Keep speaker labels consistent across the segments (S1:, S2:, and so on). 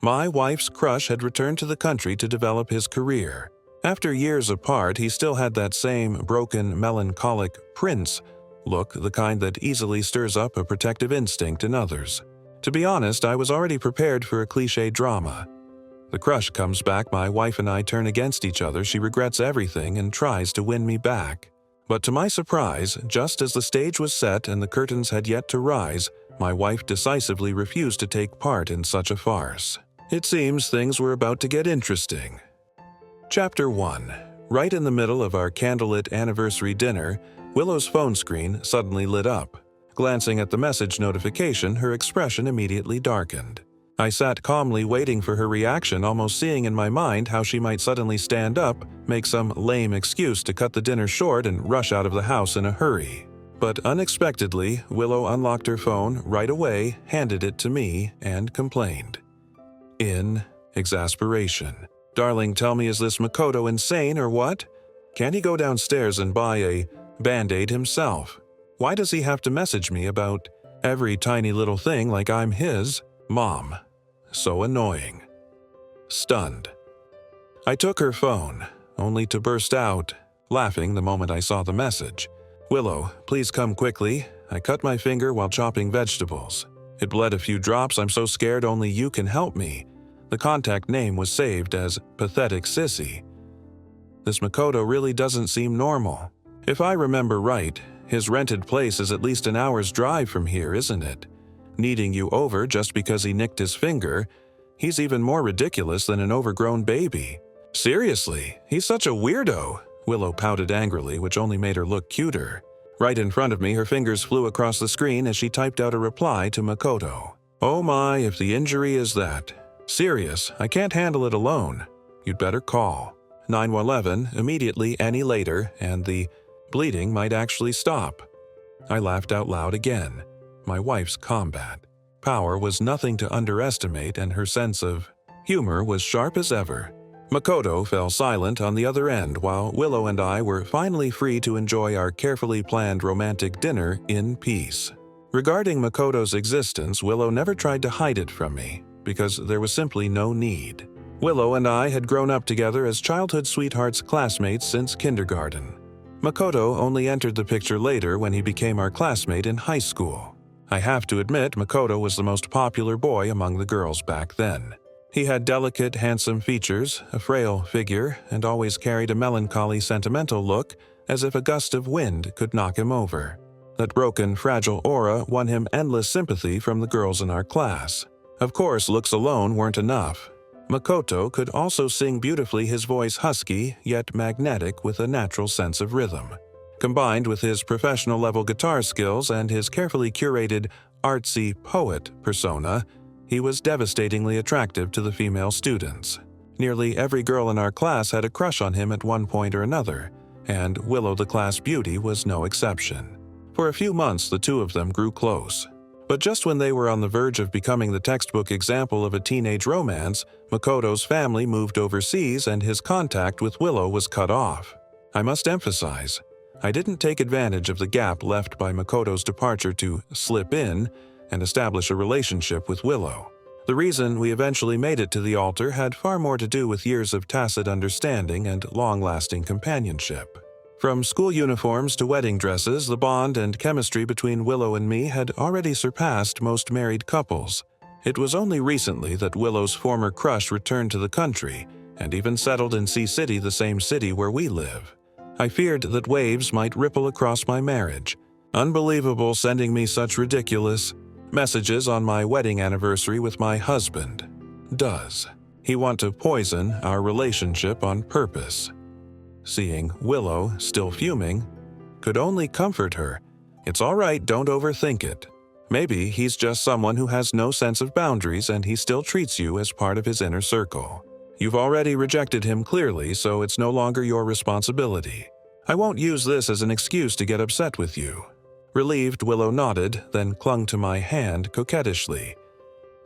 S1: My wife's crush had returned to the country to develop his career. After years apart, he still had that same broken, melancholic prince look, the kind that easily stirs up a protective instinct in others. To be honest, I was already prepared for a cliché drama. The crush comes back, my wife and I turn against each other, she regrets everything and tries to win me back. But to my surprise, just as the stage was set and the curtains had yet to rise, my wife decisively refused to take part in such a farce. It seems things were about to get interesting. Chapter 1. Right in the middle of our candlelit anniversary dinner, Willow's phone screen suddenly lit up. Glancing at the message notification, her expression immediately darkened. I sat calmly waiting for her reaction, almost seeing in my mind how she might suddenly stand up, make some lame excuse to cut the dinner short and rush out of the house in a hurry. But unexpectedly, Willow unlocked her phone right away, handed it to me, and complained. In exasperation. "Darling, tell me, is this Makoto insane or what? Can't he go downstairs and buy a Band-Aid himself? Why does he have to message me about every tiny little thing like I'm his mom? So annoying." Stunned. I took her phone, only to burst out, laughing the moment I saw the message. "Willow, please come quickly. I cut my finger while chopping vegetables. It bled a few drops. I'm so scared only you can help me." The contact name was saved as Pathetic Sissy. This Makoto really doesn't seem normal. If I remember right, his rented place is at least an hour's drive from here, isn't it? Needing you over just because he nicked his finger, he's even more ridiculous than an overgrown baby. Seriously, he's such a weirdo. Willow pouted angrily, which only made her look cuter. Right in front of me, her fingers flew across the screen as she typed out a reply to Makoto. "Oh my, if the injury is that. Serious, I can't handle it alone. You'd better call 911 immediately any later, and the bleeding might actually stop." I laughed out loud again. My wife's combat power was nothing to underestimate, and her sense of humor was sharp as ever. Makoto fell silent on the other end while Willow and I were finally free to enjoy our carefully planned romantic dinner in peace. Regarding Makoto's existence, Willow never tried to hide it from me, because there was simply no need. Willow and I had grown up together as childhood sweethearts, classmates since kindergarten. Makoto only entered the picture later when he became our classmate in high school. I have to admit, Makoto was the most popular boy among the girls back then. He had delicate, handsome features, a frail figure, and always carried a melancholy, sentimental look, as if a gust of wind could knock him over. That broken, fragile aura won him endless sympathy from the girls in our class. Of course, looks alone weren't enough. Makoto could also sing beautifully, his voice husky, yet magnetic with a natural sense of rhythm. Combined with his professional-level guitar skills and his carefully curated, artsy poet persona, he was devastatingly attractive to the female students. Nearly every girl in our class had a crush on him at one point or another, and Willow the class beauty was no exception. For a few months, the two of them grew close. But just when they were on the verge of becoming the textbook example of a teenage romance, Makoto's family moved overseas and his contact with Willow was cut off. I must emphasize, I didn't take advantage of the gap left by Makoto's departure to slip in and establish a relationship with Willow. The reason we eventually made it to the altar had far more to do with years of tacit understanding and long-lasting companionship. From school uniforms to wedding dresses, the bond and chemistry between Willow and me had already surpassed most married couples. It was only recently that Willow's former crush returned to the country and even settled in Sea City, the same city where we live. I feared that waves might ripple across my marriage. Unbelievable, sending me such ridiculous messages on my wedding anniversary with my husband. Does he want to poison our relationship on purpose? Seeing Willow still fuming could only comfort her. It's all right, don't overthink it. Maybe he's just someone who has no sense of boundaries and he still treats you as part of his inner circle. You've already rejected him clearly, so it's no longer your responsibility. I won't use this as an excuse to get upset with you. Relieved, Willow nodded, then clung to my hand coquettishly.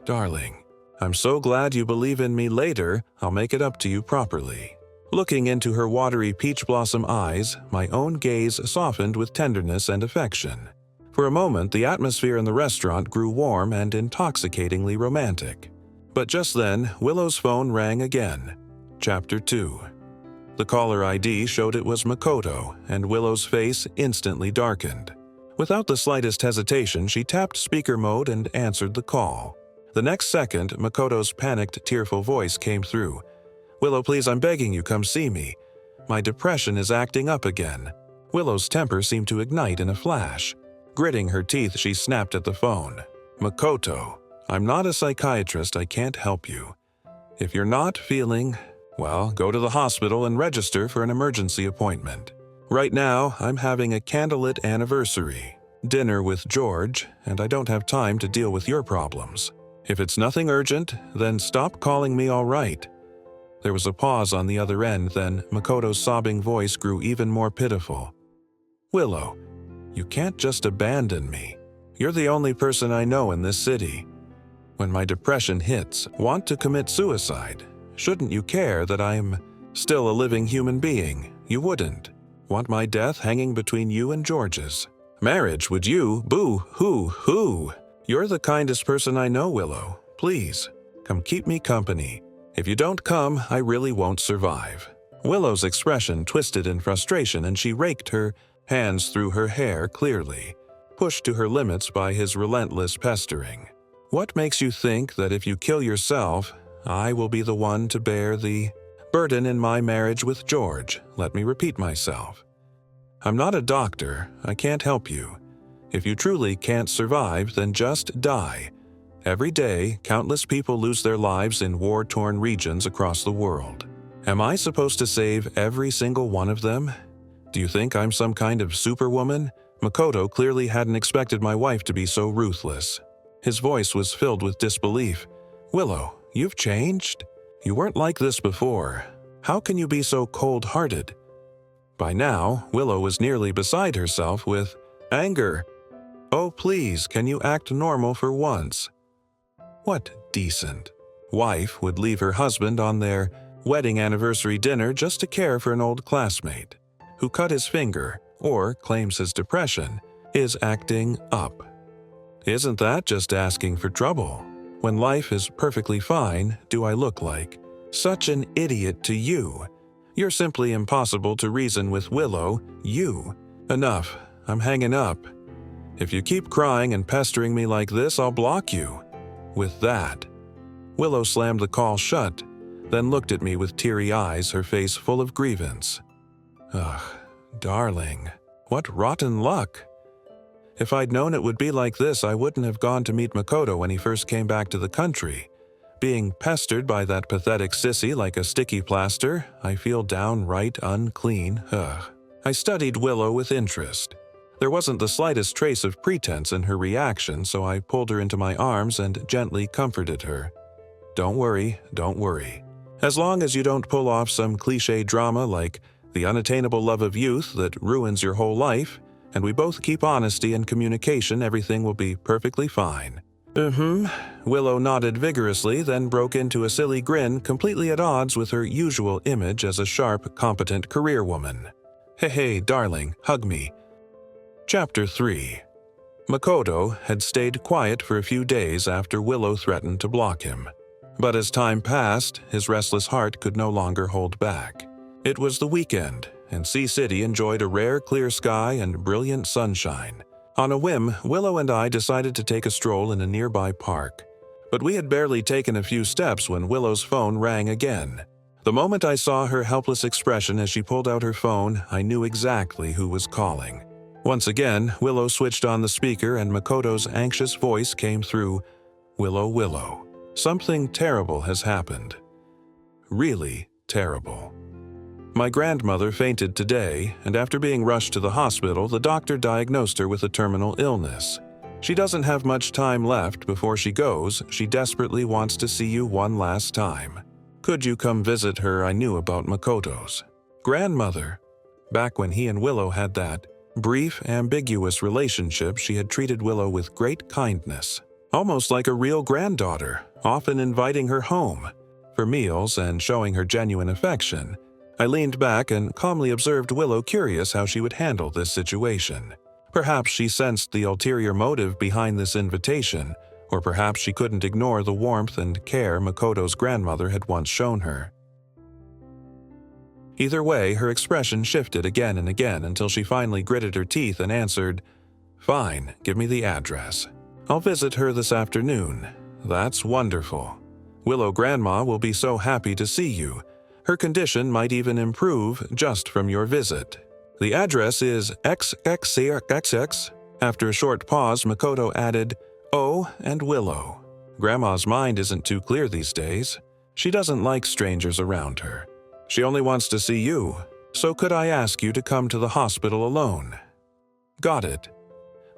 S1: Darling, I'm so glad you believe in me. Later, I'll make it up to you properly. Looking into her watery peach blossom eyes, my own gaze softened with tenderness and affection. For a moment, the atmosphere in the restaurant grew warm and intoxicatingly romantic. But just then, Willow's phone rang again. Chapter 2. The caller ID showed it was Makoto, and Willow's face instantly darkened. Without the slightest hesitation, she tapped speaker mode and answered the call. The next second, Makoto's panicked, tearful voice came through. "Willow, please, I'm begging you, come see me. My depression is acting up again." Willow's temper seemed to ignite in a flash. Gritting her teeth, she snapped at the phone. "Makoto, I'm not a psychiatrist, I can't help you. If you're not feeling, well, go to the hospital and register for an emergency appointment. Right now, I'm having a candlelit anniversary dinner with George, and I don't have time to deal with your problems. If it's nothing urgent, then stop calling me, all right?" There was a pause on the other end, then Makoto's sobbing voice grew even more pitiful. "Willow, you can't just abandon me. You're the only person I know in this city. When my depression hits, want to commit suicide. Shouldn't you care that I'm still a living human being? You wouldn't. Want my death hanging between you and George's. Marriage, would you? Boo-hoo-hoo. You're the kindest person I know, Willow. Please, come keep me company. If you don't come, I really won't survive." Willow's expression twisted in frustration, and she raked her hands through her hair clearly, pushed to her limits by his relentless pestering. "What makes you think that if you kill yourself, I will be the one to bear the burden in my marriage with George? Let me repeat myself. I'm not a doctor, I can't help you. If you truly can't survive, then just die. Every day, countless people lose their lives in war-torn regions across the world. Am I supposed to save every single one of them? Do you think I'm some kind of superwoman?" Makoto clearly hadn't expected my wife to be so ruthless. His voice was filled with disbelief. "Willow, you've changed? You weren't like this before. How can you be so cold-hearted?" By now, Willow was nearly beside herself with anger. "Oh, please, can you act normal for once?" What decent wife would leave her husband on their wedding anniversary dinner just to care for an old classmate who cut his finger or claims his depression is acting up? Isn't that just asking for trouble? When life is perfectly fine, do I look like such an idiot to you? You're simply impossible to reason with, Willow. You. Enough. I'm hanging up. If you keep crying and pestering me like this, I'll block you. With that, Willow slammed the call shut, then looked at me with teary eyes, her face full of grievance. Ugh, darling, what rotten luck. If I'd known it would be like this, I wouldn't have gone to meet Makoto when he first came back to the country. Being pestered by that pathetic sissy like a sticky plaster, I feel downright unclean. Ugh. I studied Willow with interest. There wasn't the slightest trace of pretense in her reaction, so I pulled her into my arms and gently comforted her. Don't worry, don't worry. As long as you don't pull off some cliché drama like the unattainable love of youth that ruins your whole life, and we both keep honesty and communication, everything will be perfectly fine. Willow nodded vigorously, then broke into a silly grin completely at odds with her usual image as a sharp, competent career woman. Hey, darling, hug me. Chapter 3. Makoto had stayed quiet for a few days after Willow threatened to block him. But as time passed, his restless heart could no longer hold back. It was the weekend, and Sea City enjoyed a rare clear sky and brilliant sunshine. On a whim, Willow and I decided to take a stroll in a nearby park. But we had barely taken a few steps when Willow's phone rang again. The moment I saw her helpless expression as she pulled out her phone, I knew exactly who was calling. Once again, Willow switched on the speaker and Makoto's anxious voice came through. Willow, something terrible has happened. Really terrible. My grandmother fainted today, and after being rushed to the hospital, the doctor diagnosed her with a terminal illness. She doesn't have much time left before she goes. She desperately wants to see you one last time. Could you come visit her? I knew about Makoto's grandmother. Back when he and Willow had that brief, ambiguous relationship, she had treated Willow with great kindness, almost like a real granddaughter, often inviting her home for meals and showing her genuine affection. I leaned back and calmly observed Willow, curious how she would handle this situation. Perhaps she sensed the ulterior motive behind this invitation, Or perhaps she couldn't ignore the warmth and care Makoto's grandmother had once shown her. Either way, her expression shifted again and again until she finally gritted her teeth and answered, "Fine, give me the address. I'll visit her this afternoon." "That's wonderful. Willow Grandma will be so happy to see you. Her condition might even improve just from your visit. The address is XXCXX. After a short pause, Makoto added, "Oh, and Willow." Grandma's mind isn't too clear these days. She doesn't like strangers around her. She only wants to see you. So could I ask you to come to the hospital alone? Got it.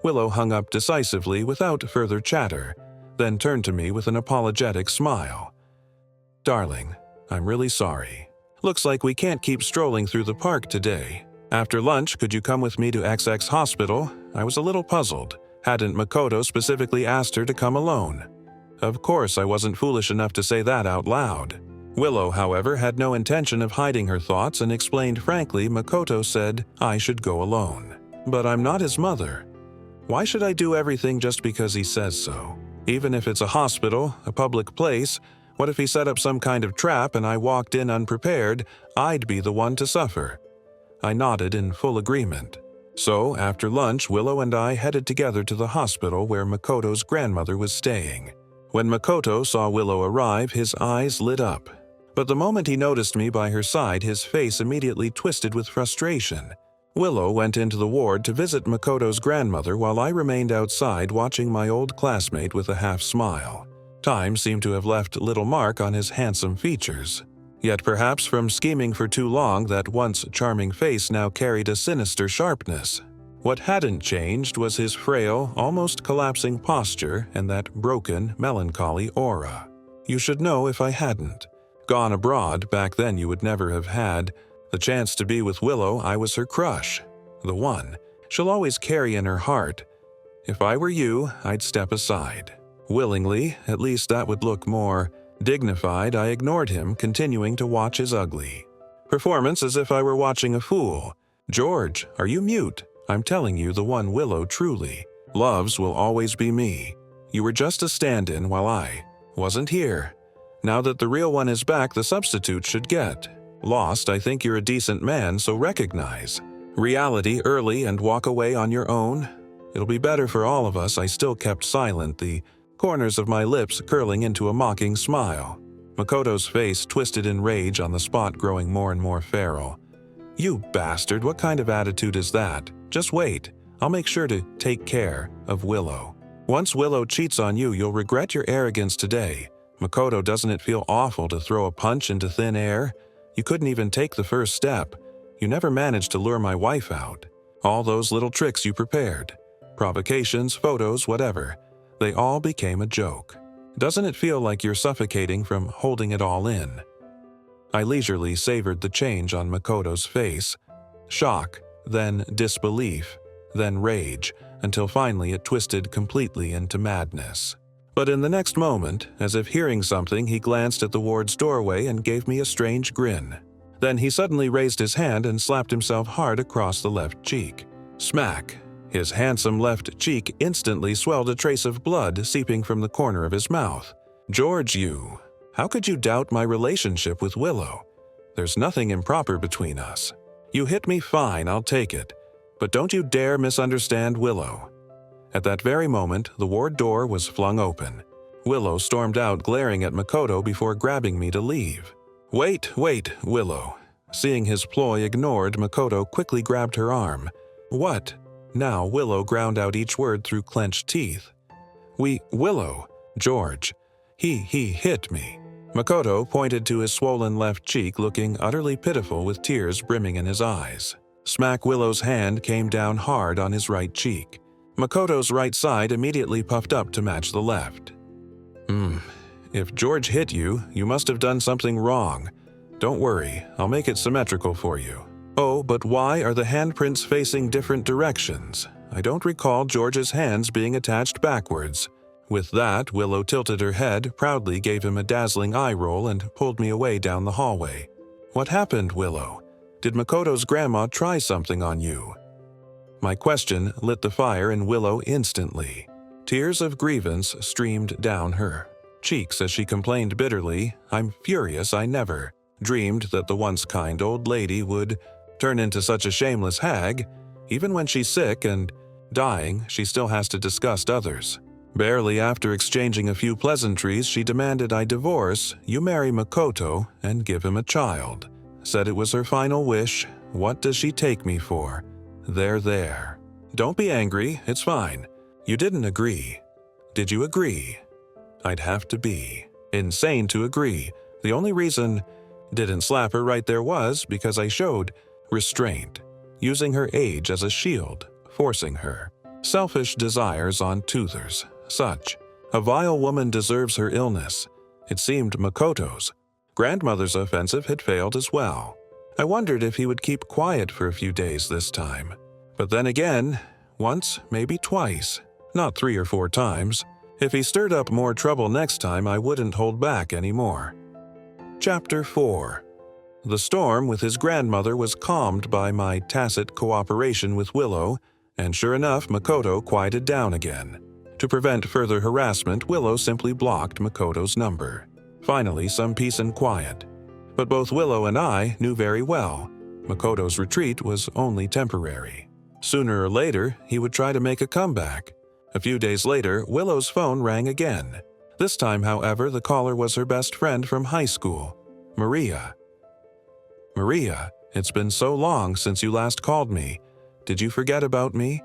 S1: Willow hung up decisively without further chatter, then turned to me with an apologetic smile. "Darling, I'm really sorry. Looks like we can't keep strolling through the park today. After lunch, could you come with me to XX Hospital?" I was a little puzzled. Hadn't Makoto specifically asked her to come alone? Of course, I wasn't foolish enough to say that out loud. Willow, however, had no intention of hiding her thoughts and explained frankly Makoto said I should go alone. But I'm not his mother. Why should I do everything just because he says so? Even if it's a hospital, a public place, what if he set up some kind of trap and I walked in unprepared? I'd be the one to suffer. I nodded in full agreement. So, after lunch, Willow and I headed together to the hospital where Makoto's grandmother was staying. When Makoto saw Willow arrive, his eyes lit up. But the moment he noticed me by her side, his face immediately twisted with frustration. Willow went into the ward to visit Makoto's grandmother while I remained outside watching my old classmate with a half smile. Time seemed to have left little mark on his handsome features. Yet perhaps from scheming for too long, that once charming face now carried a sinister sharpness. What hadn't changed was his frail, almost collapsing posture and that broken, melancholy aura. You should know if I hadn't. Gone abroad, back then you would never have had. The chance to be with Willow, I was her crush. The one. She'll always carry in her heart. If I were you, I'd step aside. Willingly, at least that would look more dignified. I ignored him, continuing to watch his ugly performance as if I were watching a fool. "George, are you mute? I'm telling you, the one Willow truly loves will always be me. You were just a stand-in while I wasn't here. Now that the real one is back, the substitute should get lost. I think you're a decent man, so recognize reality early and walk away on your own. It'll be better for all of us." I still kept silent, the corners of my lips curling into a mocking smile. Makoto's face twisted in rage, on the spot growing more and more feral. "You bastard, what kind of attitude is that? Just wait. I'll make sure to take care of Willow. Once Willow cheats on you, you'll regret your arrogance today. Makoto, doesn't it feel awful to throw a punch into thin air? You couldn't even take the first step. You never managed to lure my wife out. All those little tricks you prepared. Provocations, photos, whatever. They all became a joke. Doesn't it feel like you're suffocating from holding it all in?" I leisurely savored the change on Makoto's face. Shock, then disbelief, then rage, until finally it twisted completely into madness. But in the next moment, as if hearing something, he glanced at the ward's doorway and gave me a strange grin. Then he suddenly raised his hand and slapped himself hard across the left cheek. Smack! His handsome left cheek instantly swelled, a trace of blood seeping from the corner of his mouth. "George, how could you doubt my relationship with Willow? There's nothing improper between us. You hit me fine, I'll take it. But don't you dare misunderstand Willow." At that very moment, the ward door was flung open. Willow stormed out, glaring at Makoto before grabbing me to leave. Wait, Willow." Seeing his ploy ignored, Makoto quickly grabbed her arm. "What?" Now Willow ground out each word through clenched teeth. Willow, George. He hit me." Makoto pointed to his swollen left cheek, looking utterly pitiful with tears brimming in his eyes. Smack Willow's hand came down hard on his right cheek. Makoto's right side immediately puffed up to match the left. If George hit you, you must have done something wrong. Don't worry, I'll make it symmetrical for you." "Oh, but why are the handprints facing different directions? I don't recall George's hands being attached backwards." With that, Willow tilted her head, proudly gave him a dazzling eye roll, and pulled me away down the hallway. "What happened, Willow? Did Makoto's grandma try something on you?" My question lit the fire in Willow instantly. Tears of grievance streamed down her cheeks as she complained bitterly, "I'm furious I never dreamed that the once kind old lady would turn into such a shameless hag. Even when she's sick and dying, she still has to disgust others." Barely after exchanging a few pleasantries, she demanded I divorce, you marry Makoto, and give him a child. Said it was her final wish. What does she take me for? There. Don't be angry, it's fine. You didn't agree. Did you agree? I'd have to be insane to agree. The only reason didn't slap her right there was because I showed restraint, using her age as a shield, forcing her. Selfish desires on toothers. Such a vile woman deserves her illness. It seemed Makoto's grandmother's offensive had failed as well. I wondered if he would keep quiet for a few days this time. But then again, once, maybe twice, not 3 or 4 times. If he stirred up more trouble next time, I wouldn't hold back anymore. Chapter 4. The storm with his grandmother was calmed by my tacit cooperation with Willow, and sure enough, Makoto quieted down again. To prevent further harassment, Willow simply blocked Makoto's number. Finally, some peace and quiet. But both Willow and I knew very well Makoto's retreat was only temporary. Sooner or later, he would try to make a comeback. A few days later, Willow's phone rang again. This time, however, the caller was her best friend from high school, Maria. "Maria, it's been so long since you last called me. Did you forget about me?"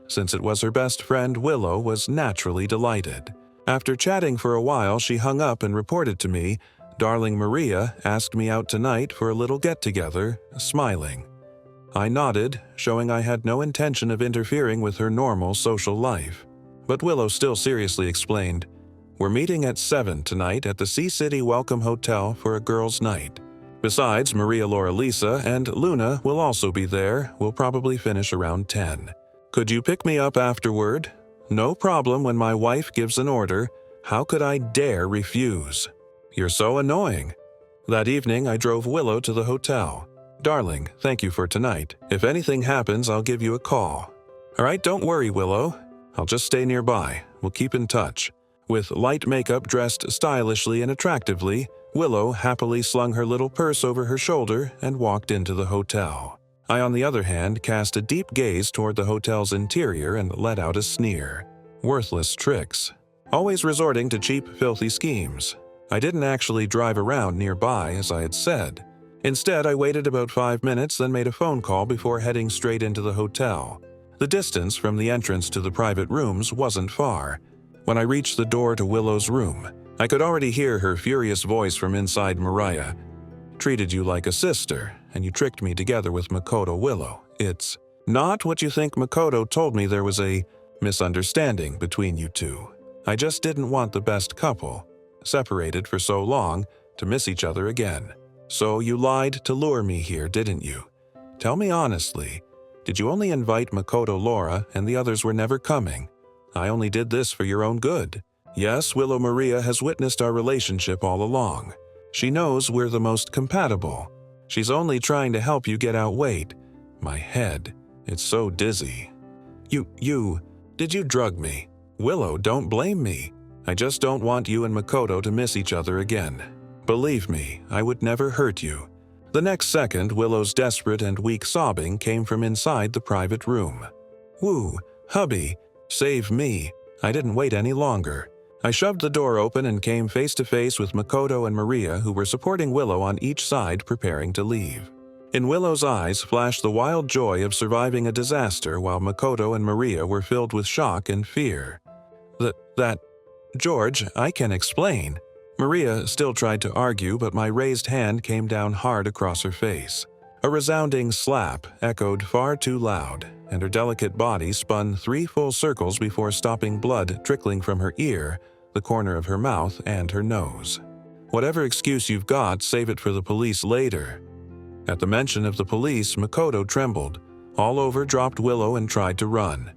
S1: Since it was her best friend, Willow was naturally delighted. After chatting for a while, she hung up and reported to me, "Darling Maria asked me out tonight for a little get-together," smiling. I nodded, showing I had no intention of interfering with her normal social life. But Willow still seriously explained, "We're meeting at 7 tonight at the Sea City Welcome Hotel for a girls' night. Besides, Maria Laura-Lisa and Luna will also be there. We'll probably finish around 10. Could you pick me up afterward? No problem when my wife gives an order. How could I dare refuse? You're so annoying." That evening, I drove Willow to the hotel. "Darling, thank you for tonight. If anything happens, I'll give you a call." "All right, don't worry, Willow. I'll just stay nearby. We'll keep in touch." With light makeup dressed stylishly and attractively, Willow happily slung her little purse over her shoulder and walked into the hotel. I, on the other hand, cast a deep gaze toward the hotel's interior and let out a sneer. Worthless tricks. Always resorting to cheap, filthy schemes. I didn't actually drive around nearby, as I had said. Instead, I waited about 5 minutes, then made a phone call before heading straight into the hotel. The distance from the entrance to the private rooms wasn't far. When I reached the door to Willow's room, I could already hear her furious voice from inside Mariah. "Treated you like a sister, and you tricked me together with Makoto Willow. It's not what you think. Makoto told me there was a misunderstanding between you two. I just didn't want the best couple, separated for so long, to miss each other again. So you lied to lure me here, didn't you? Tell me honestly, did you only invite Makoto Laura and the others were never coming? I only did this for your own good. Yes, Willow Maria has witnessed our relationship all along. She knows we're the most compatible. She's only trying to help you get out weight. My head, it's so dizzy. Did you drug me? Willow, don't blame me. I just don't want you and Makoto to miss each other again. Believe me, I would never hurt you." The next second, Willow's desperate and weak sobbing came from inside the private room. "Woo, hubby, save me." I didn't wait any longer. I shoved the door open and came face to face with Makoto and Maria, who were supporting Willow on each side, preparing to leave. In Willow's eyes flashed the wild joy of surviving a disaster, while Makoto and Maria were filled with shock and fear. George, I can explain." Maria still tried to argue, but my raised hand came down hard across her face. A resounding slap echoed far too loud, and her delicate body spun 3 full circles before stopping blood trickling from her ear, the corner of her mouth, and her nose. "Whatever excuse you've got, save it for the police later." At the mention of the police, Makoto trembled, all over, dropped Willow, and tried to run.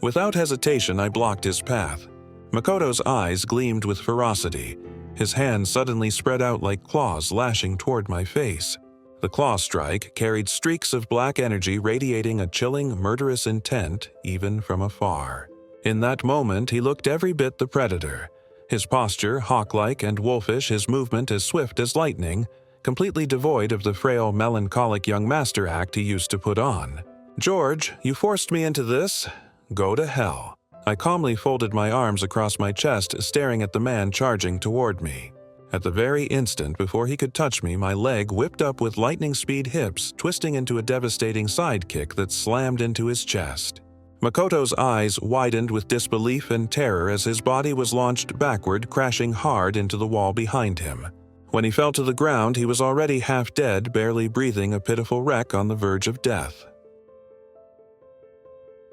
S1: Without hesitation, I blocked his path. Makoto's eyes gleamed with ferocity. His hands suddenly spread out like claws lashing toward my face. The claw strike carried streaks of black energy radiating a chilling, murderous intent even from afar. In that moment, he looked every bit the predator. His posture hawk-like and wolfish, his movement as swift as lightning, completely devoid of the frail, melancholic young master act he used to put on. "George, you forced me into this? Go to hell." I calmly folded my arms across my chest, staring at the man charging toward me. At the very instant before he could touch me, my leg whipped up with lightning-speed hips, twisting into a devastating side kick that slammed into his chest. Makoto's eyes widened with disbelief and terror as his body was launched backward, crashing hard into the wall behind him. When he fell to the ground, he was already half dead, barely breathing, a pitiful wreck on the verge of death.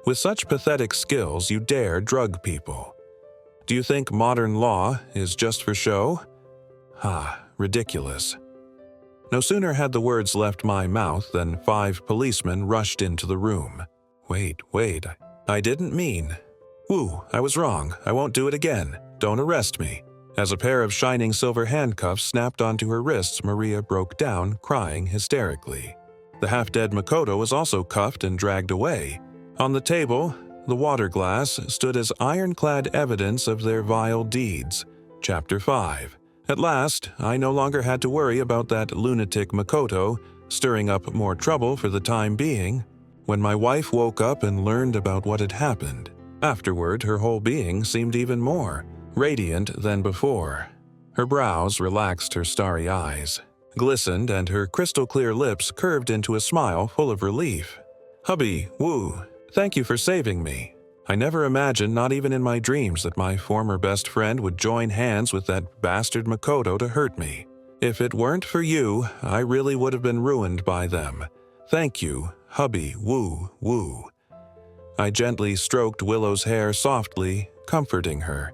S1: With such pathetic skills, you dare drug people. Do you think modern law is just for show? Ridiculous. No sooner had the words left my mouth than 5 policemen rushed into the room. Wait, I didn't mean. I was wrong. I won't do it again. Don't arrest me. As a pair of shining silver handcuffs snapped onto her wrists, Maria broke down, crying hysterically. The half-dead Makoto was also cuffed and dragged away. On the table, the water glass stood as ironclad evidence of their vile deeds. Chapter 5. At last, I no longer had to worry about that lunatic Makoto stirring up more trouble for the time being. When my wife woke up and learned about what had happened, afterward her whole being seemed even more radiant than before. Her brows relaxed, her starry eyes glistened, and her crystal-clear lips curved into a smile full of relief. "Hubby, thank you for saving me. I never imagined, not even in my dreams, that my former best friend would join hands with that bastard Makoto to hurt me. If it weren't for you, I really would have been ruined by them. Thank you, hubby, woo." I gently stroked Willow's hair softly, comforting her.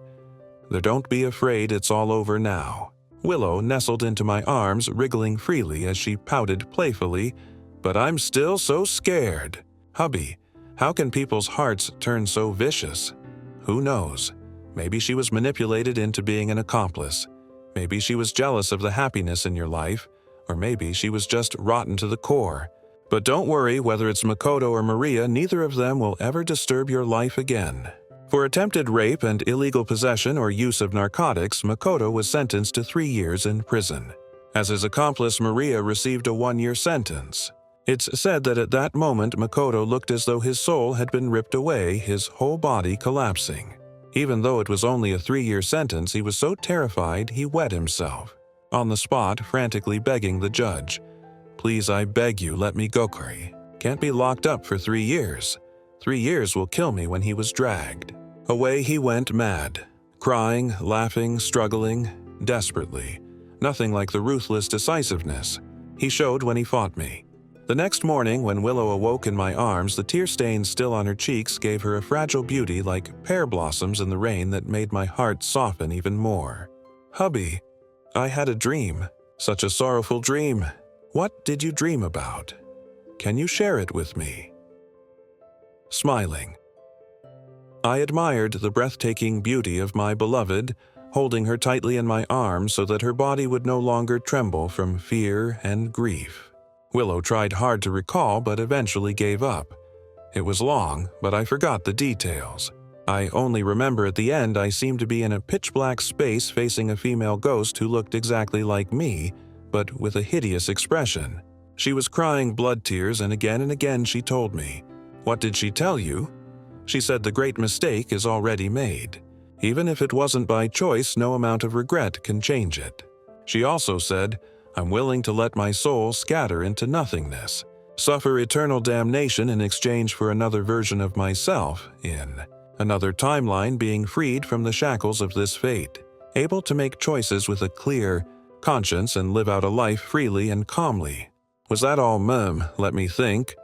S1: "Don't be afraid, it's all over now." Willow nestled into my arms, wriggling freely as she pouted playfully, "But I'm still so scared. Hubby, how can people's hearts turn so vicious? Who knows? Maybe she was manipulated into being an accomplice. Maybe she was jealous of the happiness in your life, or maybe she was just rotten to the core. But don't worry, whether it's Makoto or Maria, neither of them will ever disturb your life again." For attempted rape and illegal possession or use of narcotics, Makoto was sentenced to 3 years in prison. As his accomplice, Maria received a 1-year sentence. It's said that at that moment, Makoto looked as though his soul had been ripped away, his whole body collapsing. Even though it was only a 3-year sentence, he was so terrified he wet himself. On the spot, frantically begging the judge, "Please, I beg you, let me go. Can't be locked up for 3 years. 3 years will kill me." When he was dragged away, he went mad, crying, laughing, struggling, desperately. Nothing like the ruthless decisiveness he showed when he fought me. The next morning, when Willow awoke in my arms, the tear stains still on her cheeks gave her a fragile beauty like pear blossoms in the rain that made my heart soften even more. "Hubby, I had a dream. Such a sorrowful dream. What did you dream about? Can you share it with me?" Smiling, I admired the breathtaking beauty of my beloved, holding her tightly in my arms so that her body would no longer tremble from fear and grief. Willow tried hard to recall, but eventually gave up. It was long, but I forgot the details. I only remember at the end I seemed to be in a pitch-black space facing a female ghost who looked exactly like me, but with a hideous expression. She was crying blood tears, and again she told me. What did she tell you? She said the great mistake is already made. Even if it wasn't by choice, no amount of regret can change it. She also said, I'm willing to let my soul scatter into nothingness, suffer eternal damnation in exchange for another version of myself in another timeline, being freed from the shackles of this fate, able to make choices with a clear conscience and live out a life freely and calmly. Was that all? Let me think.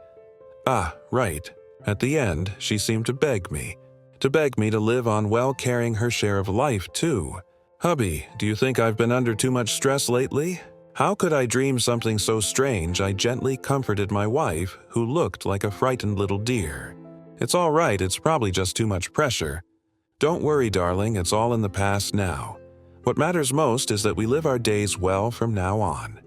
S1: Right. At the end, she seemed to beg me to live on while carrying her share of life too. Hubby, do you think I've been under too much stress lately? How could I dream something so strange? I gently comforted my wife, who looked like a frightened little deer. It's all right, it's probably just too much pressure. Don't worry, darling, it's all in the past now. What matters most is that we live our days well from now on.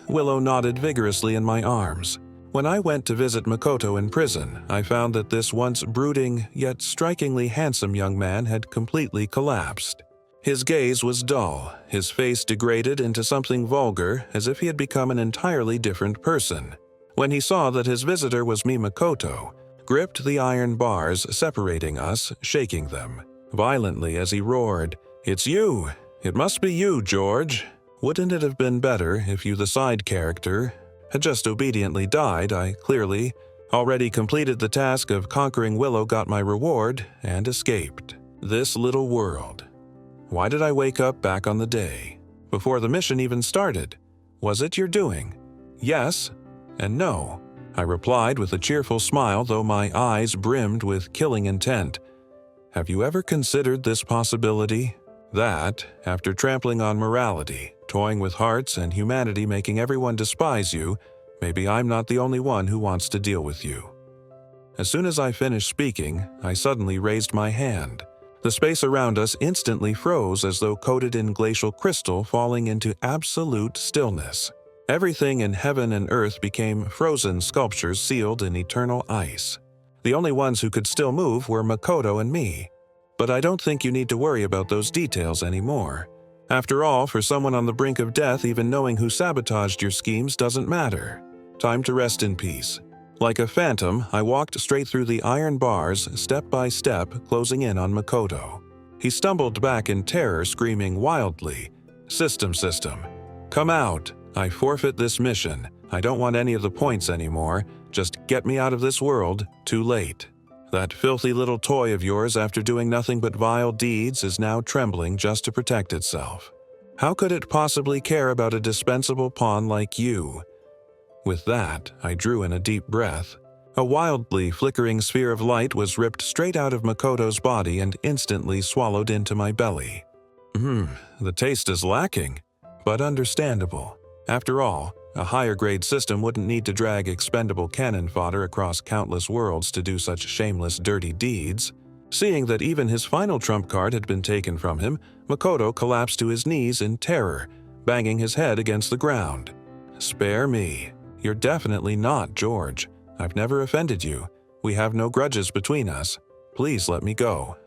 S1: Willow nodded vigorously in my arms. When I went to visit Makoto in prison, I found that this once brooding, yet strikingly handsome young man had completely collapsed. His gaze was dull, his face degraded into something vulgar, as if he had become an entirely different person. When he saw that his visitor was me, Makoto, gripped the iron bars separating us, shaking them violently as he roared, "It's you! It must be you, George! Wouldn't it have been better if you, the side character, had just obediently died? I clearly already completed the task of conquering Willow, got my reward, and escaped this little world. Why did I wake up back on the day? Before the mission even started? Was it your doing? Yes and no," I replied with a cheerful smile, though my eyes brimmed with killing intent. "Have you ever considered this possibility? That, after trampling on morality, toying with hearts and humanity, making everyone despise you, maybe I'm not the only one who wants to deal with you." As soon as I finished speaking, I suddenly raised my hand. The space around us instantly froze as though coated in glacial crystal, falling into absolute stillness. Everything in heaven and earth became frozen sculptures sealed in eternal ice. The only ones who could still move were Makoto and me. But I don't think you need to worry about those details anymore. After all, for someone on the brink of death, even knowing who sabotaged your schemes doesn't matter. Time to rest in peace. Like a phantom, I walked straight through the iron bars, step by step, closing in on Makoto. He stumbled back in terror, screaming wildly, System, come out! I forfeit this mission. I don't want any of the points anymore. Just get me out of this world. Too late. That filthy little toy of yours, after doing nothing but vile deeds, is now trembling just to protect itself. How could it possibly care about a dispensable pawn like you?" With that, I drew in a deep breath. A wildly flickering sphere of light was ripped straight out of Makoto's body and instantly swallowed into my belly. The taste is lacking, but understandable. After all, a higher-grade system wouldn't need to drag expendable cannon fodder across countless worlds to do such shameless, dirty deeds. Seeing that even his final trump card had been taken from him, Makoto collapsed to his knees in terror, banging his head against the ground. "Spare me. You're definitely not George. I've never offended you. We have no grudges between us. Please let me go.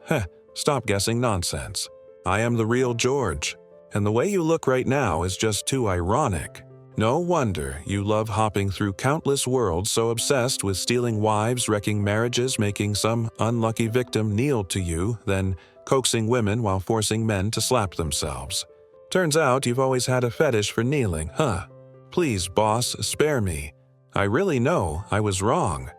S1: Stop guessing nonsense. I am the real George. And the way you look right now is just too ironic. No wonder you love hopping through countless worlds, so obsessed with stealing wives, wrecking marriages, making some unlucky victim kneel to you, then coaxing women while forcing men to slap themselves. Turns out you've always had a fetish for kneeling, huh? Please, boss, spare me. I really know I was wrong."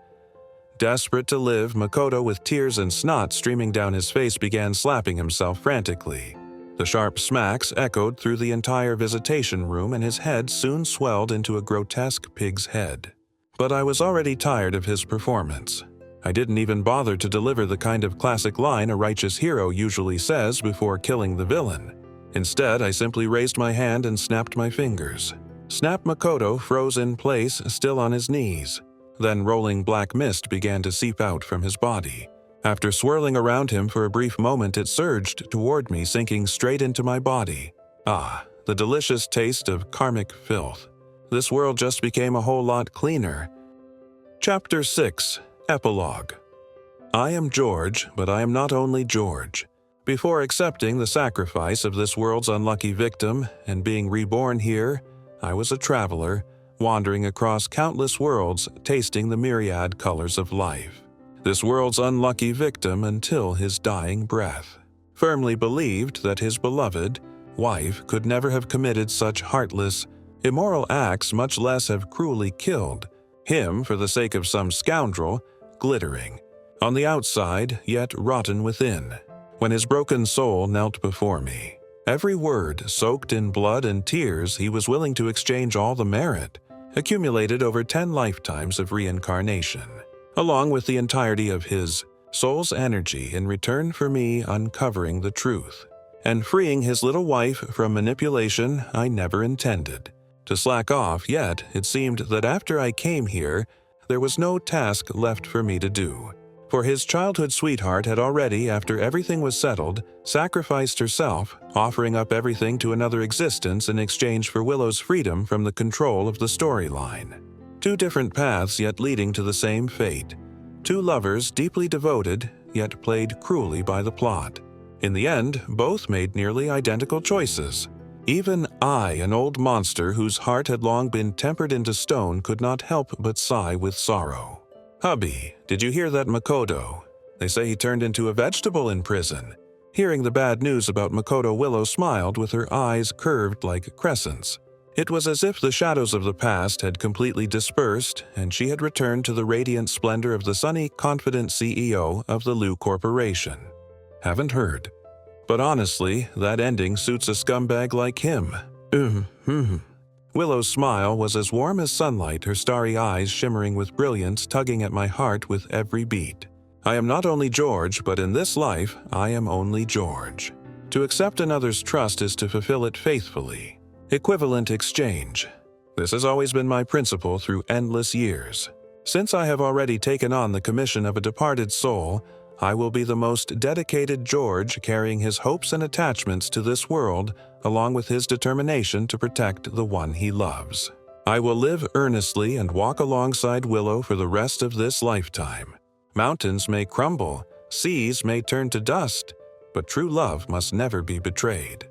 S1: Desperate to live, Makoto, with tears and snot streaming down his face, began slapping himself frantically. The sharp smacks echoed through the entire visitation room, and his head soon swelled into a grotesque pig's head. But I was already tired of his performance. I didn't even bother to deliver the kind of classic line a righteous hero usually says before killing the villain. Instead, I simply raised my hand and snapped my fingers. Snap Makoto froze in place, still on his knees. Then rolling black mist began to seep out from his body. After swirling around him for a brief moment, it surged toward me, sinking straight into my body. Ah, the delicious taste of karmic filth. This world just became a whole lot cleaner. Chapter 6. Epilogue. I am George, but I am not only George. Before accepting the sacrifice of this world's unlucky victim and being reborn here, I was a traveler, wandering across countless worlds, tasting the myriad colors of life. This world's unlucky victim until his dying breath. Firmly believed that his beloved wife could never have committed such heartless, immoral acts, much less have cruelly killed him for the sake of some scoundrel, glittering on the outside, yet rotten within. When his broken soul knelt before me, every word soaked in blood and tears, he was willing to exchange all the merit accumulated over 10 lifetimes of reincarnation, along with the entirety of his soul's energy, in return for me uncovering the truth and freeing his little wife from manipulation I never intended to slack off. Yet it seemed that after I came here, there was no task left for me to do. For his childhood sweetheart had already, after everything was settled, sacrificed herself, offering up everything to another existence in exchange for Willow's freedom from the control of the storyline. Two different paths yet leading to the same fate. Two lovers deeply devoted, yet played cruelly by the plot. In the end, both made nearly identical choices. Even I, an old monster whose heart had long been tempered into stone, could not help but sigh with sorrow. "Hubby, did you hear that Makoto? They say he turned into a vegetable in prison." Hearing the bad news about Makoto, Willow smiled with her eyes curved like crescents. It was as if the shadows of the past had completely dispersed and she had returned to the radiant splendor of the sunny, confident CEO of the Lu Corporation. "Haven't heard. But honestly, that ending suits a scumbag like him." Willow's smile was as warm as sunlight, her starry eyes shimmering with brilliance, tugging at my heart with every beat. I am not only George, but in this life, I am only George. To accept another's trust is to fulfill it faithfully. Equivalent exchange. This has always been my principle through endless years. Since I have already taken on the commission of a departed soul, I will be the most dedicated George, carrying his hopes and attachments to this world, along with his determination to protect the one he loves. I will live earnestly and walk alongside Willow for the rest of this lifetime. Mountains may crumble, seas may turn to dust, but true love must never be betrayed.